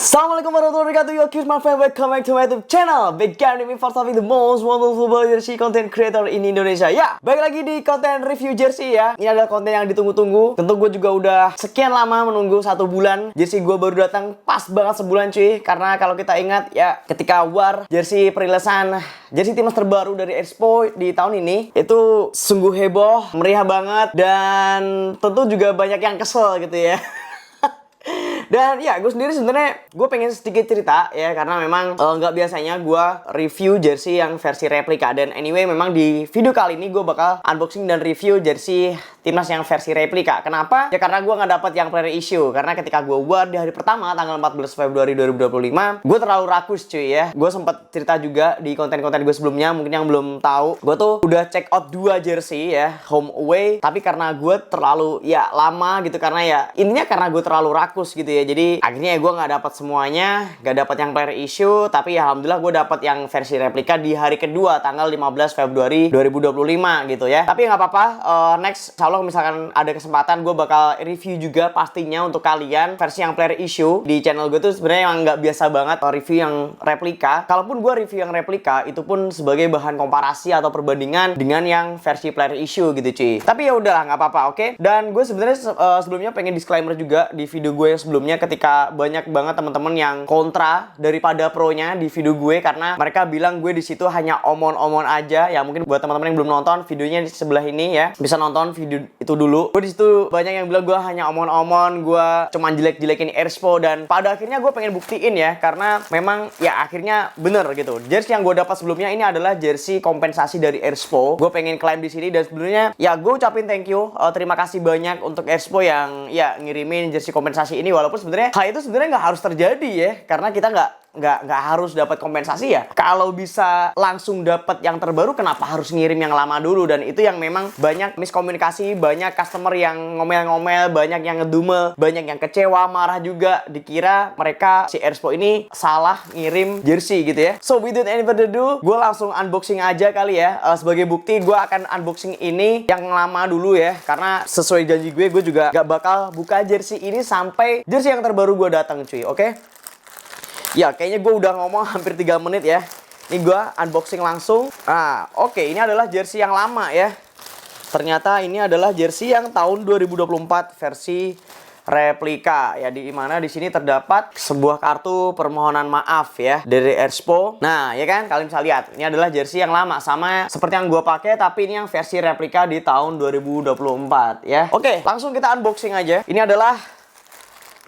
Assalamualaikum warahmatullahi wabarakatuh. Yo kids, my friend, welcome back to my YouTube channel. Big game me for having the most wonderful jersey content creator in Indonesia. Ya, baik lagi di konten review jersey ya. Ini adalah konten yang ditunggu-tunggu. Tentu gue juga udah sekian lama menunggu 1 bulan. Jersey gue baru datang pas banget sebulan cuy. Karena kalau kita ingat ya, ketika war jersey perilisan jersey timnas terbaru dari Expo di tahun ini itu sungguh heboh, meriah banget, dan tentu juga banyak yang kesel gitu ya. Dan ya, gue sendiri sebenarnya gue pengen sedikit cerita ya, karena memang nggak biasanya gue review jersey yang versi replika. Dan anyway, memang di video kali ini gue bakal unboxing dan review jersey timnas yang versi replika. Kenapa? Ya karena gue nggak dapet yang player issue. Karena ketika gue war di hari pertama tanggal 14 Februari 2025, gue terlalu rakus cuy ya. Gue sempat cerita juga di konten-konten gue sebelumnya, mungkin yang belum tahu, gue tuh udah check out 2 jersey ya, home away. Tapi karena gue terlalu ya lama gitu, karena ya intinya karena gue terlalu rakus gitu ya. Jadi akhirnya gue nggak dapat semuanya, nggak dapat yang player issue, tapi ya alhamdulillah gue dapat yang versi replika di hari kedua tanggal 15 Februari 2025 gitu ya. Tapi nggak apa-apa, next kalau misalkan ada kesempatan gue bakal review juga pastinya untuk kalian versi yang player issue. Di channel gue tuh sebenarnya yang nggak biasa banget review yang replika. Kalaupun gue review yang replika, itu pun sebagai bahan komparasi atau perbandingan dengan yang versi player issue gitu cuy. Tapi ya udahlah, nggak apa-apa, oke? Dan gue sebenarnya sebelumnya pengen disclaimer juga di video gue yang sebelumnya, ketika banyak banget teman-teman yang kontra daripada pro-nya di video gue, karena mereka bilang gue di situ hanya omon-omon aja. Ya mungkin buat teman-teman yang belum nonton videonya di sebelah ini ya, bisa nonton video itu dulu. Gue di situ banyak yang bilang gue hanya omon-omon, gue cuman jelek-jelekin Expo, dan pada akhirnya gue pengen buktiin ya, karena memang ya akhirnya bener gitu. Jersey yang gue dapat sebelumnya ini adalah jersey kompensasi dari Expo. Gue pengen klaim di sini, dan sebelumnya ya gue ucapin thank you, terima kasih banyak untuk Expo yang ya ngirimin jersey kompensasi ini. Walaupun sebenarnya hal itu sebenarnya nggak harus terjadi ya, karena kita nggak harus dapat kompensasi ya. Kalau bisa langsung dapat yang terbaru, kenapa harus ngirim yang lama dulu? Dan itu yang memang banyak miskomunikasi, banyak customer yang ngomel-ngomel, banyak yang ngedumel, banyak yang kecewa, marah juga, dikira mereka si Expo ini salah ngirim jersey gitu ya. So without any further ado, gue langsung unboxing aja kali ya. Sebagai bukti, gue akan unboxing ini yang lama dulu ya, karena sesuai janji gue juga gak bakal buka jersey ini sampai jersey yang terbaru gue datang cuy, oke? Ya, kayaknya gue udah ngomong hampir 3 menit ya. Ini gue unboxing langsung. Nah, oke, ini adalah jersey yang lama ya. Ternyata ini adalah jersey yang tahun 2024 versi replika ya, di mana di sini terdapat sebuah kartu permohonan maaf ya dari Expo. Nah, ya kan, kalian bisa lihat ini adalah jersey yang lama, sama seperti yang gue pakai, tapi ini yang versi replika di tahun 2024 ya. Oke, langsung kita unboxing aja. Ini adalah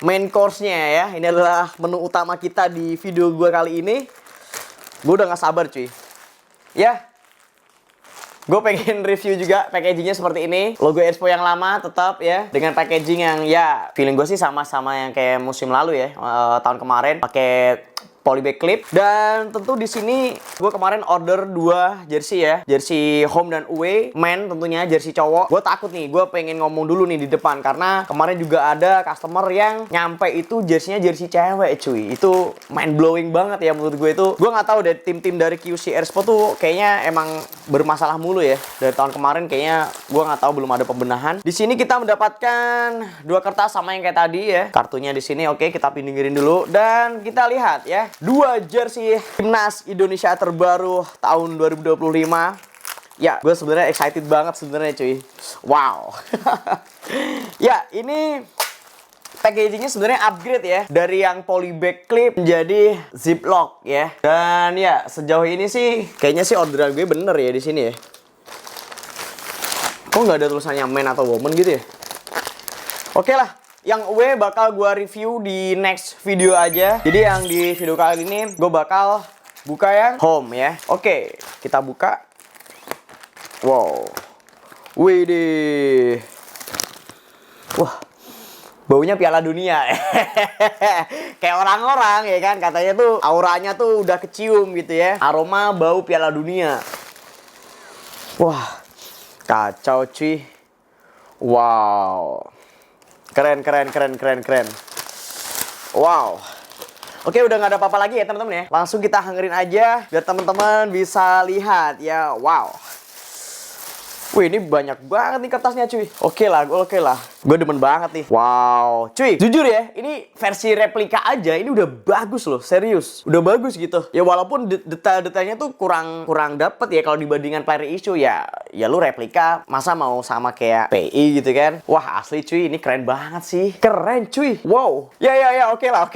main course-nya ya. Ini adalah menu utama kita di video gue kali ini. Gue udah gak sabar cuy ya. Gue pengen review juga packagingnya seperti ini. Logo Expo yang lama tetap ya, dengan packaging yang ya feeling gue sih sama-sama yang kayak musim lalu ya, tahun kemarin, pakai polybag clip. Dan tentu di sini gue kemarin order 2 jersey ya, jersey home dan away, men tentunya jersey cowok. Gue takut nih, gue pengen ngomong dulu nih di depan, karena kemarin juga ada customer yang nyampe itu jersey-nya jersey cewek cuy. Itu mind blowing banget ya menurut gue itu. Gue nggak tahu deh, tim-tim dari QC Expo tuh kayaknya emang bermasalah mulu ya dari tahun kemarin. Kayaknya gue nggak tahu, belum ada pembenahan. Di sini kita mendapatkan 2 kertas sama yang kayak tadi ya. Kartunya di sini, oke, kita pinggirin dulu dan kita lihat ya. 2 jersey timnas Indonesia terbaru tahun 2025. Ya, gue sebenarnya excited banget sebenarnya cuy. Wow. Ya, ini packagingnya sebenarnya upgrade ya, dari yang polybag clip menjadi ziplock ya. Dan ya, sejauh ini sih kayaknya sih orderan gue bener ya di sini ya. Kok nggak ada tulisannya man atau woman gitu ya? Oke lah. Yang away bakal gue review di next video aja. Jadi yang di video kali ini gue bakal buka yang home ya. Oke, kita buka. Wow. Widih. Wah, baunya Piala Dunia. Kayak orang-orang ya kan, katanya tuh auranya tuh udah kecium gitu ya. Aroma bau Piala Dunia. Wah, kacau cuy. Wow. Keren. Wow. Oke, udah nggak ada apa-apa lagi ya teman-teman ya. Langsung kita hangerin aja biar teman-teman bisa lihat ya. Wow. Wih, ini banyak banget nih kertasnya cuy. Oke lah. Gue demen banget nih. Wow, cuy, jujur ya, ini versi replika aja ini udah bagus loh, serius. Udah bagus gitu. Ya walaupun detail-detailnya tuh kurang dapet ya kalau dibandingkan player issue ya lu replika masa mau sama kayak PI gitu kan. Wah, asli cuy, ini keren banget sih. Keren cuy. Wow. Ya oke lah.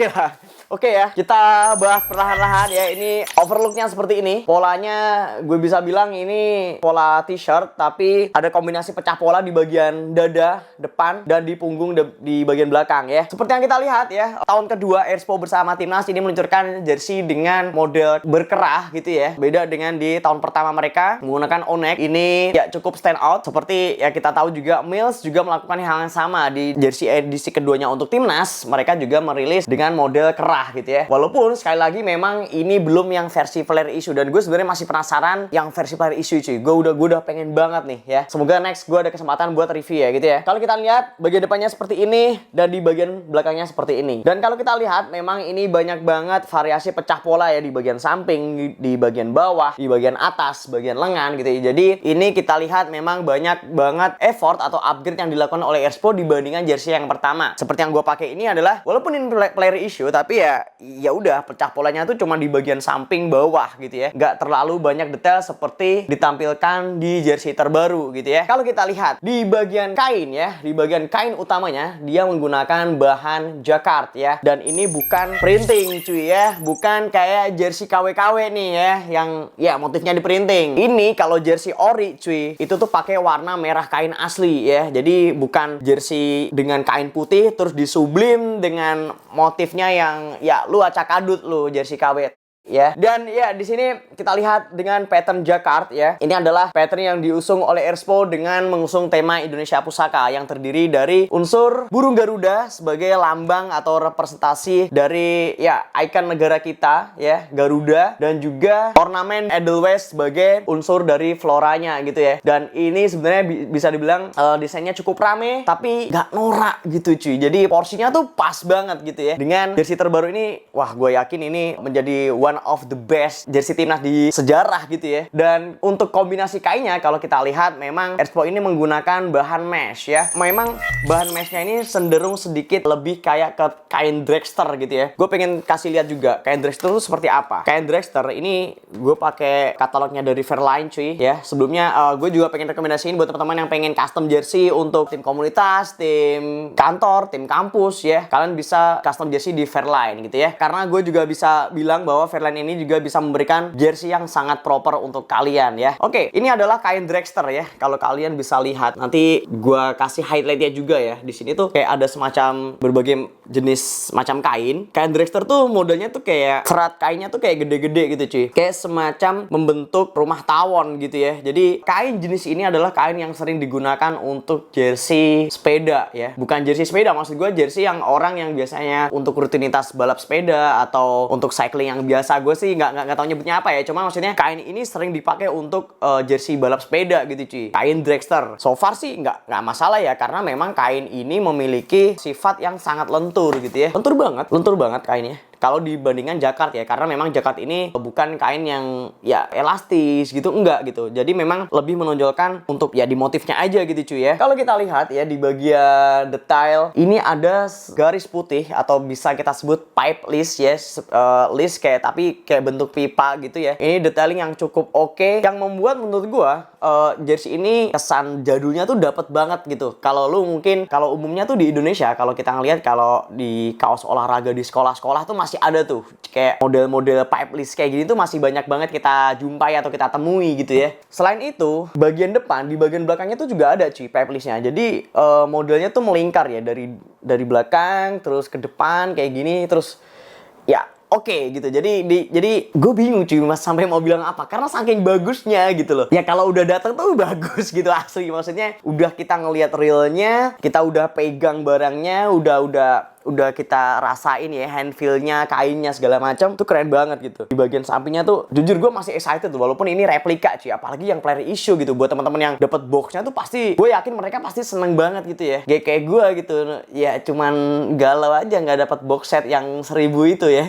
Oke ya, kita bahas perlahan-lahan ya. Ini overlooknya seperti ini. Polanya gue bisa bilang ini pola t-shirt, tapi ada kombinasi pecah pola di bagian dada depan dan di punggung di bagian belakang ya. Seperti yang kita lihat ya, tahun kedua Airspo bersama Timnas ini meluncurkan jersey dengan model berkerah gitu ya. Beda dengan di tahun pertama mereka menggunakan onek. Ini ya cukup stand out. Seperti ya kita tahu juga Mills juga melakukan hal yang sama di jersey edisi keduanya untuk Timnas. Mereka juga merilis dengan model kerah gitu ya. Walaupun sekali lagi memang ini belum yang versi player issue dan gue sebenarnya masih penasaran yang versi player issue cuy. Gue udah pengen banget nih ya. Semoga next gue ada kesempatan buat review ya gitu ya. Kalau kita lihat bagian depannya seperti ini dan di bagian belakangnya seperti ini. Dan kalau kita lihat memang ini banyak banget variasi pecah pola ya di bagian samping, di bagian bawah, di bagian atas, bagian lengan gitu ya. Jadi ini kita lihat memang banyak banget effort atau upgrade yang dilakukan oleh Airspo dibandingkan jersey yang pertama. Seperti yang gue pakai ini adalah walaupun ini player issue tapi ya udah pecah polanya tuh cuma di bagian samping bawah gitu ya. Nggak terlalu banyak detail seperti ditampilkan di jersey terbaru gitu ya. Kalau kita lihat di bagian kain ya, di bagian kain utamanya dia menggunakan bahan jacquard ya. Dan ini bukan printing cuy ya, bukan kayak jersey KW-KW nih ya yang ya motifnya di printing. Ini kalau jersey ori cuy, itu tuh pakai warna merah kain asli ya. Jadi bukan jersey dengan kain putih terus disublim dengan motifnya yang ya lu acak adut lu jersey KW ya. Dan ya di sini kita lihat dengan pattern jacquard ya. Ini adalah pattern yang diusung oleh Airspo dengan mengusung tema Indonesia Pusaka yang terdiri dari unsur burung Garuda sebagai lambang atau representasi dari ya ikon negara kita ya, Garuda, dan juga ornamen Edelweiss sebagai unsur dari floranya gitu ya. Dan ini sebenarnya bisa dibilang desainnya cukup rame tapi nggak norak gitu cuy. Jadi porsinya tuh pas banget gitu ya. Dengan jersey terbaru ini, wah gue yakin ini menjadi one of the best jersey Timnas di sejarah gitu ya. Dan untuk kombinasi kainnya kalau kita lihat memang Airspo ini menggunakan bahan mesh ya. Memang bahan meshnya ini cenderung sedikit lebih kayak ke kain dragster gitu ya. Gue pengen kasih lihat juga kain dragster itu seperti apa. Kain dragster ini gue pakai katalognya dari Fairline cuy ya. Sebelumnya gue juga pengen rekomendasiin buat teman-teman yang pengen custom jersey untuk tim komunitas, tim kantor, tim kampus ya. Kalian bisa custom jersey di Fairline gitu ya. Karena gue juga bisa bilang bahwa Fairline ini juga bisa memberikan jersey yang sangat proper untuk kalian ya. Oke, ini adalah kain dragster ya. Kalau kalian bisa lihat, nanti gua kasih highlightnya juga ya. Di sini tuh kayak ada semacam berbagai jenis macam kain. Kain dragster tuh modelnya tuh kayak serat kainnya tuh kayak gede-gede gitu cuy. Kayak semacam membentuk rumah tawon gitu ya. Jadi kain jenis ini adalah kain yang sering digunakan untuk jersey sepeda ya. Bukan jersey sepeda, maksud gue jersey yang orang yang biasanya untuk rutinitas balap sepeda atau untuk cycling yang biasa. Gue sih nggak tahu nyebutnya apa ya. Cuma maksudnya kain ini sering dipakai untuk jersey balap sepeda gitu cuy. Kain dragster. So far sih nggak masalah ya, karena memang kain ini memiliki sifat yang sangat lentur gitu ya. Lentur banget kainnya. Kalau dibandingkan jacquard ya, karena memang jacquard ini bukan kain yang ya elastis gitu, enggak gitu. Jadi memang lebih menonjolkan untuk ya di motifnya aja gitu cuy ya. Kalau kita lihat ya di bagian detail, ini ada garis putih atau bisa kita sebut pipe list ya, list kayak tapi kayak bentuk pipa gitu ya. Ini detailing yang cukup oke, yang membuat menurut gua jersey ini kesan jadulnya tuh dapat banget gitu. Kalau lu mungkin kalau umumnya tuh di Indonesia, kalau kita ngelihat kalau di kaos olahraga di sekolah-sekolah tuh masih ada tuh kayak model-model pipe list kayak gini tuh masih banyak banget kita jumpai atau kita temui gitu ya. Selain itu, bagian depan, di bagian belakangnya tuh juga ada cuy pipe listnya. Jadi modelnya tuh melingkar ya dari belakang terus ke depan kayak gini terus ya. Oke gitu, jadi gue bingung cuy mas sampai mau bilang apa, karena saking bagusnya gitu loh. Ya kalau udah datang tuh bagus gitu asli, maksudnya udah kita ngelihat realnya, kita udah pegang barangnya, udah kita rasain ya hand feel-nya, kainnya segala macam tuh keren banget gitu. Di bagian sampingnya tuh jujur gue masih excited tuh, walaupun ini replika cuy, apalagi yang player issue gitu. Buat teman-teman yang dapat boxnya tuh pasti gue yakin mereka pasti seneng banget gitu ya. Kayak gue gitu ya, cuman galau aja nggak dapat box set yang 1000 itu ya.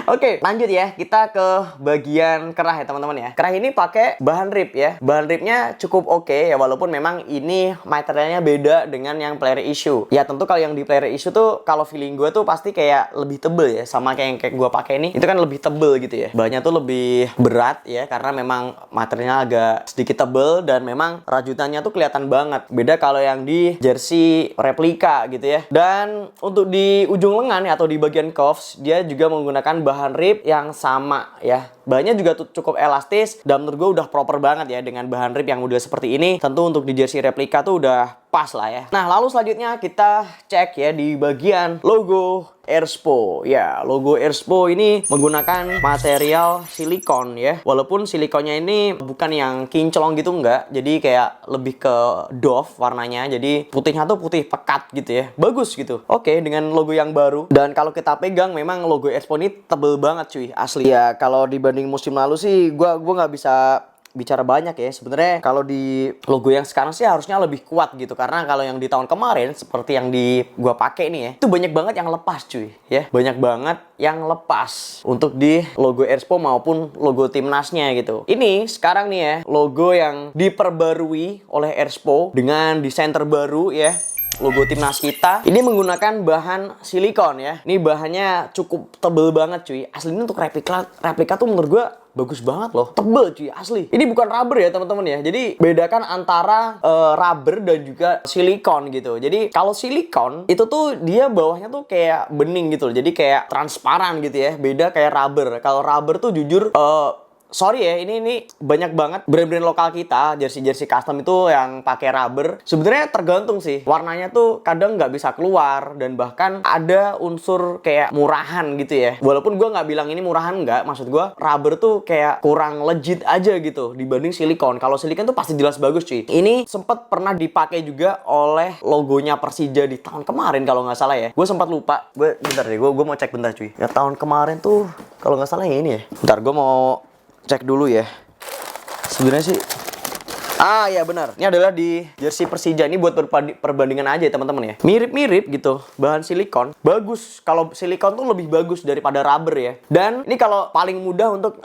Oke, lanjut ya. Kita ke bagian kerah ya teman-teman ya. Kerah ini pakai bahan rib ya. Bahan ribnya cukup oke ya, walaupun memang ini materialnya beda dengan yang player issue. Ya tentu kalau yang di player issue tuh, kalau feeling gue tuh pasti kayak lebih tebel ya, sama kayak yang gue pakai ini. Itu kan lebih tebel gitu ya. Bahannya tuh lebih berat ya, karena memang materialnya agak sedikit tebel dan memang rajutannya tuh kelihatan banget. Beda kalau yang di jersey replika gitu ya. Dan untuk di ujung lengan ya, atau di bagian cuffs, dia juga menggunakan bahan rib yang sama ya. Bahannya juga cukup elastis dan menurut gue udah proper banget ya dengan bahan rib yang udah seperti ini. Tentu untuk di jersey replika tuh udah pas lah ya. Nah, lalu selanjutnya kita cek ya di bagian logo Airspo. Ya, logo Airspo ini menggunakan material silikon ya. Walaupun silikonnya ini bukan yang kinclong gitu, enggak. Jadi kayak lebih ke doff warnanya. Jadi putihnya tuh putih pekat gitu ya. Bagus gitu. Oke, dengan logo yang baru. Dan kalau kita pegang memang logo Airspo ini tebel banget cuy, asli. Ya, kalau dibanding musim lalu sih gua nggak bisa bicara banyak ya. Sebenarnya kalau di logo yang sekarang sih harusnya lebih kuat gitu, karena kalau yang di tahun kemarin seperti yang di gua pakai nih ya, itu banyak banget yang lepas cuy ya. Banyak banget yang lepas untuk di logo Airspo maupun logo timnasnya gitu. Ini sekarang nih ya, logo yang diperbarui oleh Airspo dengan desain terbaru ya. Logo timnas kita ini menggunakan bahan silikon ya. Ini bahannya cukup tebel banget cuy. Asli ini untuk replika tuh menurut gua bagus banget loh, tebel cuy, asli. Ini bukan rubber ya teman-teman ya. Jadi bedakan antara rubber dan juga silikon gitu. Jadi kalau silikon itu tuh dia bawahnya tuh kayak bening gitu loh. Jadi kayak transparan gitu ya. Beda kayak rubber. Kalau rubber tuh jujur sorry ya, ini banyak banget brand-brand lokal kita, jersey-jersey custom itu yang pakai rubber. Sebenarnya tergantung sih, warnanya tuh kadang nggak bisa keluar dan bahkan ada unsur kayak murahan gitu ya. Walaupun gue nggak bilang ini murahan, nggak, maksud gue rubber tuh kayak kurang legit aja gitu dibanding silikon. Kalau silikon tuh pasti jelas bagus cuy. Ini sempat pernah dipakai juga oleh logonya Persija di tahun kemarin kalau nggak salah ya. Gue sempat lupa. Bentar deh, gue mau cek bentar cuy. Ya tahun kemarin tuh kalau nggak salah ya ini ya. Bentar, gue mau cek dulu ya. Sebenarnya sih ya benar. Ini adalah di jersey Persija. Ini buat perbandingan aja ya teman-teman ya. Mirip-mirip gitu. Bahan silikon. Bagus. Kalau silikon tuh lebih bagus daripada rubber ya. Dan ini kalau paling mudah untuk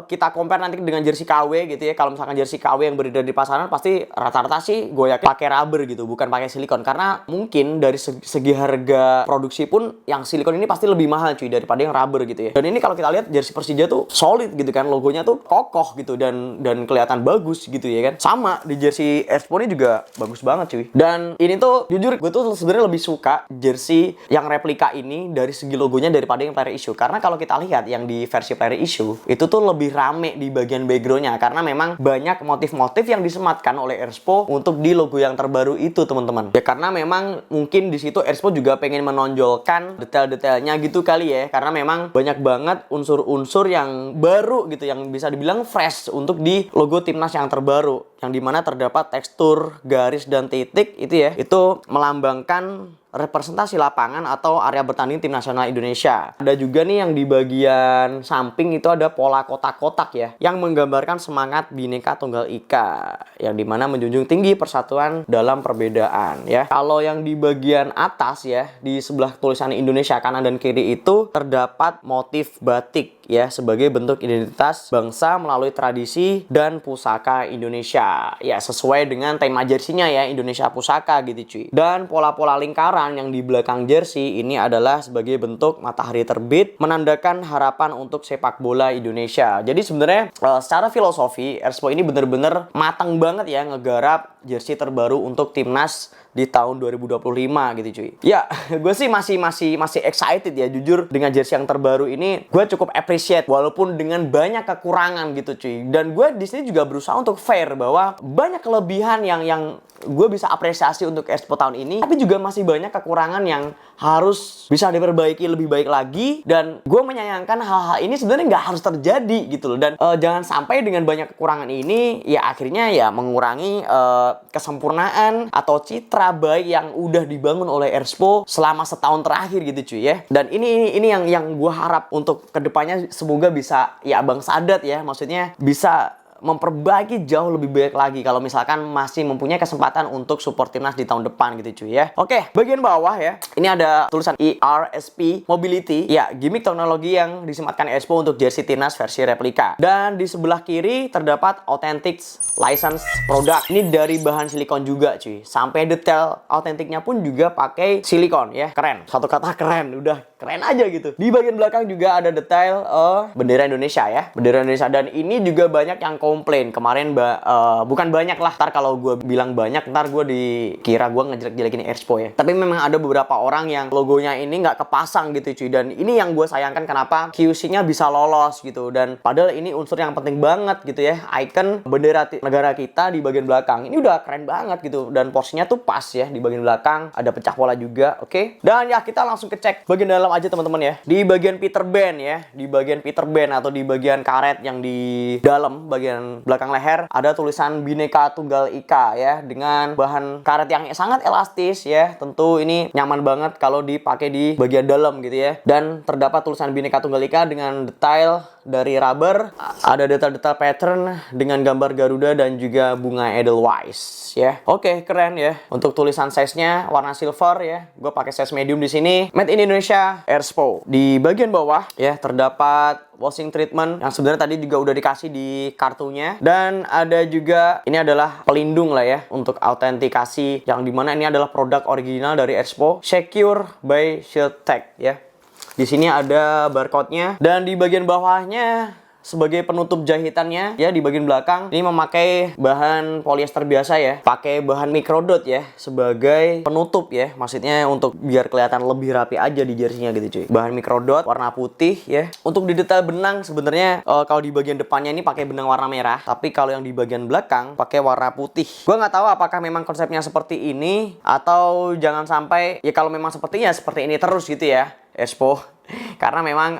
kita compare nanti dengan jersey KW gitu ya. Kalau misalkan jersey KW yang beredar di pasaran pasti rata-rata sih gue yakin pakai rubber gitu, bukan pakai silikon. Karena mungkin dari segi harga produksi pun yang silikon ini pasti lebih mahal cuy daripada yang rubber gitu ya. Dan ini kalau kita lihat jersey Persija tuh solid gitu kan. Logonya tuh kokoh gitu dan kelihatan bagus gitu ya kan. Sama di jersey Airspo ini juga bagus banget cuy. Dan ini tuh jujur gue tuh sebenarnya lebih suka jersey yang replika ini dari segi logonya daripada yang player issue. Karena kalau kita lihat yang di versi player issue itu tuh lebih rame di bagian backgroundnya, karena memang banyak motif-motif yang disematkan oleh Airspo untuk di logo yang terbaru itu teman-teman. Ya karena memang mungkin di situ Airspo juga pengen menonjolkan detail-detailnya gitu kali ya. Karena memang banyak banget unsur-unsur yang baru gitu, yang bisa dibilang fresh untuk di logo timnas yang terbaru, yang dimana terdapat tekstur garis dan titik itu ya, itu melambangkan representasi lapangan atau area bertanding tim nasional Indonesia. Ada juga nih yang di bagian samping itu ada pola kotak-kotak ya, yang menggambarkan semangat Bhinneka Tunggal Ika, yang dimana menjunjung tinggi persatuan dalam perbedaan ya. Kalau yang di bagian atas ya, di sebelah tulisan Indonesia kanan dan kiri itu terdapat motif batik ya, sebagai bentuk identitas bangsa melalui tradisi dan pusaka Indonesia. Ya sesuai dengan tema jersinya ya, Indonesia Pusaka gitu cuy. Dan pola-pola lingkaran yang di belakang jersey ini adalah sebagai bentuk matahari terbit, menandakan harapan untuk sepak bola Indonesia. Jadi sebenarnya secara filosofi Airspo ini bener-bener matang banget ya ngegarap jersey terbaru untuk timnas di tahun 2025 gitu cuy. Ya, gue sih masih excited ya jujur dengan jersey yang terbaru ini. Gue cukup appreciate walaupun dengan banyak kekurangan gitu cuy. Dan gue di sini juga berusaha untuk fair bahwa banyak kelebihan yang gue bisa apresiasi untuk Airspo tahun ini, tapi juga masih banyak kekurangan yang harus bisa diperbaiki lebih baik lagi. Dan gue menyayangkan hal-hal ini sebenarnya nggak harus terjadi gitu loh. Dan jangan sampai dengan banyak kekurangan ini ya akhirnya ya mengurangi kesempurnaan atau citra baik yang udah dibangun oleh Airspo selama setahun terakhir gitu cuy ya. Dan ini yang gue harap untuk kedepannya semoga bisa ya Bang Sadat ya, maksudnya bisa memperbaiki jauh lebih baik lagi kalau misalkan masih mempunyai kesempatan untuk support timnas di tahun depan gitu cuy ya. Oke, bagian bawah ya. Ini ada tulisan ERSP Mobility. Ya, gimmick teknologi yang disematkan Expo untuk jersey timnas versi replika. Dan di sebelah kiri terdapat Authentic License Product. Ini dari bahan silikon juga cuy. Sampai detail autentiknya pun juga pakai silikon ya. Keren. Satu kata keren. Udah keren aja gitu. Di bagian belakang juga ada detail bendera Indonesia ya. Bendera Indonesia. Dan ini juga banyak yang komplain. Kemarin bukan banyak lah. Ntar kalau gue bilang banyak, ntar gue dikira gue ngejelek-jelekin Expo ya. Tapi memang ada beberapa orang yang logonya ini nggak kepasang gitu cuy. Dan ini yang gue sayangkan kenapa QC-nya bisa lolos gitu. Dan padahal ini unsur yang penting banget gitu ya. Icon bendera negara kita di bagian belakang. Ini udah keren banget gitu. Dan porsinya tuh pas ya. Di bagian belakang ada pecah pola juga. Oke. Dan ya kita langsung cek bagian dalam aja teman-teman ya. Di bagian Peter Band ya. Di bagian Peter Band atau di bagian karet yang di dalam bagian belakang leher ada tulisan Bhinneka Tunggal Ika ya. Dengan bahan karet yang sangat elastis ya. Tentu ini nyaman banget kalau dipakai di bagian dalam gitu ya. Dan terdapat tulisan Bhinneka Tunggal Ika dengan detail dari rubber, ada detail-detail pattern dengan gambar Garuda dan juga bunga Edelweiss ya. Oke, keren ya. Untuk tulisan size-nya warna silver ya. Gue pakai size medium di sini. Made in Indonesia Expo. Di bagian bawah ya terdapat washing treatment yang sebenarnya tadi juga udah dikasih di kartunya. Dan ada juga ini adalah pelindung lah ya untuk autentikasi yang dimana ini adalah produk original dari Expo. Secure by ShieldTech ya. Di sini ada barcode-nya dan di bagian bawahnya sebagai penutup jahitannya ya di bagian belakang ini memakai bahan polyester biasa ya, pakai bahan microdot ya sebagai penutup ya, maksudnya untuk biar kelihatan lebih rapi aja di jersey-nya gitu cuy. Bahan microdot warna putih ya. Untuk di detail benang sebenarnya kalau di bagian depannya ini pakai benang warna merah, tapi kalau yang di bagian belakang pakai warna putih. Gua nggak tahu apakah memang konsepnya seperti ini atau jangan sampai ya kalau memang sepertinya seperti ini terus gitu ya Expo. Karena memang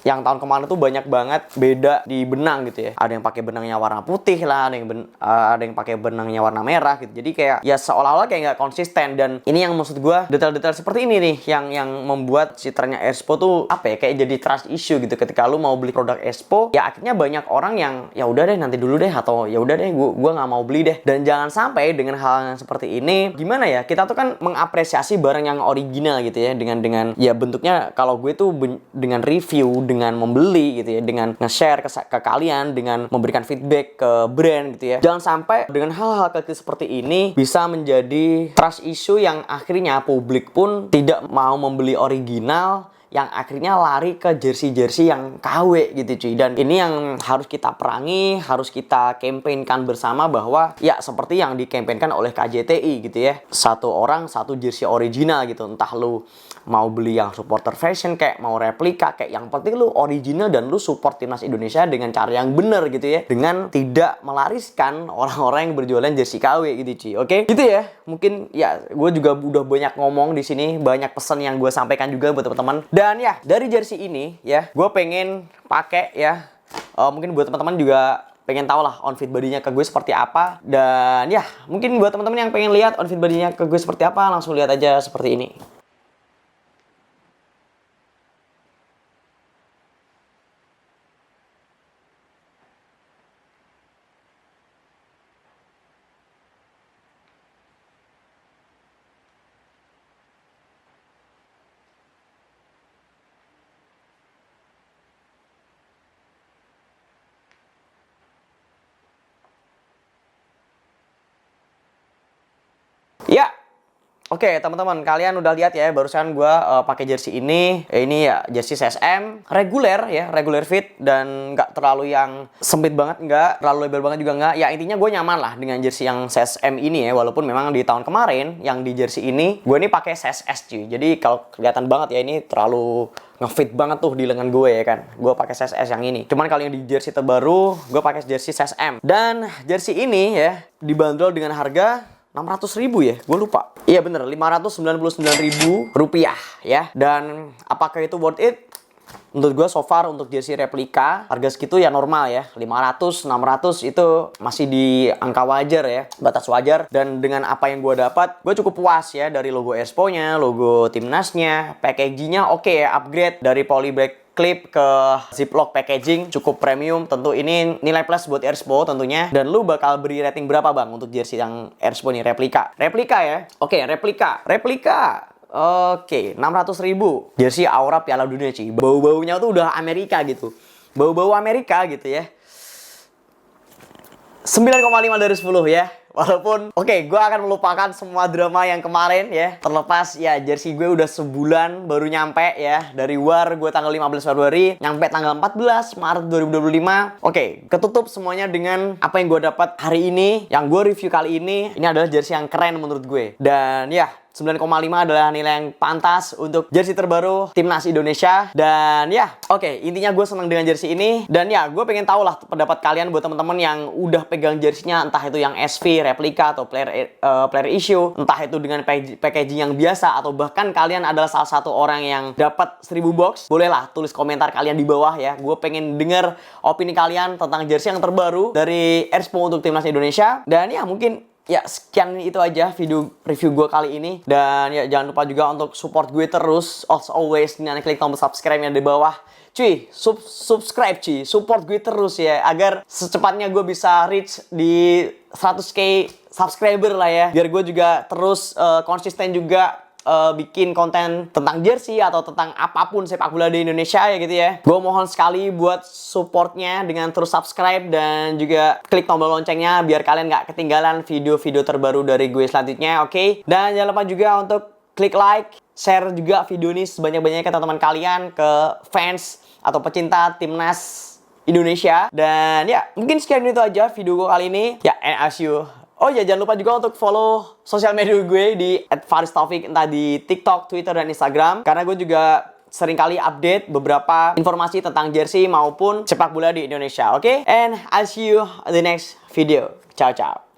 yang tahun kemarin tuh banyak banget beda di benang gitu ya. Ada yang pakai benangnya warna putih lah, ada yang pakai benangnya warna merah gitu. Jadi kayak ya seolah-olah kayak nggak konsisten. Dan ini yang maksud gue detail-detail seperti ini nih yang membuat citranya Expo tuh apa ya, kayak jadi trust issue gitu. Ketika lu mau beli produk Expo, ya akhirnya banyak orang yang ya udah deh nanti dulu deh, atau ya udah deh gua nggak mau beli deh. Dan jangan sampai dengan hal yang seperti ini, gimana ya, kita tuh kan mengapresiasi barang yang original gitu ya, dengan ya bentuknya kalau gue tuh dengan review, dengan membeli gitu ya, dengan nge-share ke kalian, dengan memberikan feedback ke brand gitu ya. Jangan sampai dengan hal-hal kecil seperti ini bisa menjadi trust issue yang akhirnya publik pun tidak mau membeli original, yang akhirnya lari ke jersey-jersey yang KW gitu cuy. Dan ini yang harus kita perangi, harus kita campaignkan bersama bahwa ya seperti yang dikampaignkan oleh KJTI gitu ya. Satu orang satu jersey original gitu. Entah lu mau beli yang supporter fashion kayak mau replika kayak, yang penting lu original dan lu support timnas Indonesia dengan cara yang benar gitu ya. Dengan tidak melariskan orang-orang yang berjualan jersey KW gitu cuy. Oke? Gitu ya. Mungkin ya gue juga udah banyak ngomong di sini, banyak pesan yang gue sampaikan juga buat teman-teman. Dan ya, dari jersey ini ya, gue pengen pakai ya. Mungkin buat teman-teman juga pengen tahu lah on fit bodinya ke gue seperti apa. Dan ya, mungkin buat teman-teman yang pengen lihat on fit bodinya ke gue seperti apa, langsung lihat aja seperti ini. Ya, oke teman-teman, kalian udah lihat ya barusan gue pakai jersey ini. Ini ya jersey CSM reguler ya, regular fit, dan nggak terlalu yang sempit banget, nggak terlalu lebar banget juga nggak. Ya intinya gue nyaman lah dengan jersey yang CSM ini ya, walaupun memang di tahun kemarin yang di jersey ini gue ini pakai CSS cuy. Jadi kalau kelihatan banget ya ini terlalu ngefit banget tuh di lengan gue ya kan. Gue pakai CSS yang ini. Cuman kalau yang di jersey terbaru gue pakai jersey CSM. Dan jersey ini ya dibanderol dengan harga 600.000 ya, gue lupa. Iya bener, 599.000 rupiah ya. Dan apakah itu worth it? Menurut gue so far untuk jersey replika harga segitu ya normal ya. 500, 600 itu masih di angka wajar ya, batas wajar. Dan dengan apa yang gue dapat, gue cukup puas ya. Dari logo Expo-nya, logo timnasnya, packaging-nya oke ya, upgrade dari polybag clip ke ziplock packaging, cukup premium. Tentu ini nilai plus buat Airspo tentunya. Dan lu bakal beri rating berapa bang untuk jersey yang Airspo nih replika? Replika ya? Oke, replika. Oke, 600.000. Jersey Aura Piala Dunia Ci. Bau-baunya tuh udah Amerika gitu. Bau-bau Amerika gitu ya. 9,5 dari 10 ya. Walaupun, oke, gue akan melupakan semua drama yang kemarin ya. Terlepas ya jersey gue udah sebulan baru nyampe ya. Dari war gue tanggal 15 Februari, nyampe tanggal 14 Maret 2025. Oke, ketutup semuanya dengan apa yang gue dapat hari ini. Yang gue review kali ini adalah jersey yang keren menurut gue. Dan ya, 9,5 adalah nilai yang pantas untuk jersey terbaru Timnas Indonesia. Dan ya, oke, intinya gue seneng dengan jersey ini. Dan ya, gue pengen tahu lah pendapat kalian buat teman-teman yang udah pegang jersey-nya, entah itu yang SV, replika, atau player issue, entah itu dengan packaging yang biasa, atau bahkan kalian adalah salah satu orang yang dapat 1000 box. Bolehlah tulis komentar kalian di bawah ya. Gue pengen denger opini kalian tentang jersey yang terbaru dari Airspo untuk Timnas Indonesia. Dan ya, mungkin ya sekian itu aja video review gue kali ini. Dan ya jangan lupa juga untuk support gue terus as always dengan klik tombol subscribe yang di bawah. Cuy, subscribe cuy, support gue terus ya agar secepatnya gue bisa reach di 100k subscriber lah ya. Biar gue juga terus konsisten juga bikin konten tentang jersey atau tentang apapun sepak bola di Indonesia ya gitu ya. Gue mohon sekali buat supportnya dengan terus subscribe dan juga klik tombol loncengnya biar kalian nggak ketinggalan video-video terbaru dari gue selanjutnya, oke? Dan jangan lupa juga untuk klik like, share juga video ini sebanyak-banyaknya ke teman-teman kalian, ke fans atau pecinta Timnas Indonesia. Dan ya, mungkin sekian itu aja video gue kali ini. Ya, and as you. Oh ya, jangan lupa juga untuk follow sosial media gue di @faristaufik, entah di TikTok, Twitter, dan Instagram. Karena gue juga seringkali update beberapa informasi tentang jersey maupun sepak bola di Indonesia, oke? And I'll see you in the next video. Ciao, ciao.